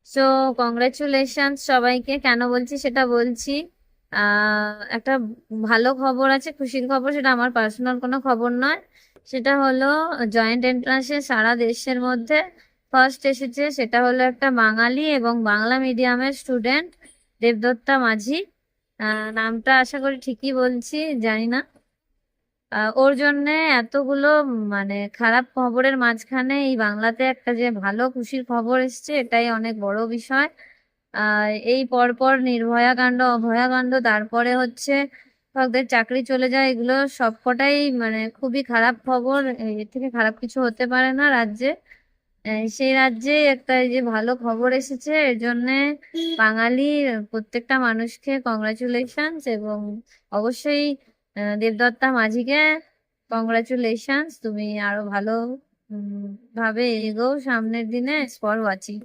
So congratulation সবাইকে। কেন বলছি সেটা বলছি। একটা ভালো খবর আছে, খুশির খবর, সেটা আমার পার্সোনাল কোনো খবর নয়। সেটা হলো জয়েন্ট এন্ট্রান্সে সারা দেশের মধ্যে ফার্স্ট এসেছে। সেটা হলো একটা বাঙালি এবং বাংলা মিডিয়ামের স্টুডেন্ট, দেবদত্তা মাঝি। নামটা আশা করি ঠিকই বলছি, জানি না। ওর জন্য এতগুলো মানে খারাপ খবরের মাঝখানে এই বাংলাতে একটা যে ভালো খুশির খবর এসছে, এটাই অনেক বড় বিষয়। এই পরপর নির্ভয়া কাণ্ড, অভয়া কাণ্ড, তারপরে হচ্ছে ওদের চাকরি চলে যায়, এগুলো সবকটাই মানে খুবই খারাপ খবর। এর থেকে খারাপ কিছু হতে পারে না রাজ্যে। সেই রাজ্যে একটা এই যে ভালো খবর এসেছে, এর জন্য বাঙালি প্রত্যেকটা মানুষকে কংগ্রাচুলেশনস। এবং অবশ্যই দেবদত্তা মাঝিকে কংগ্রাচুলেশনস। তুমি আরো ভালো ভাবে এগোও সামনের দিনে। For watching.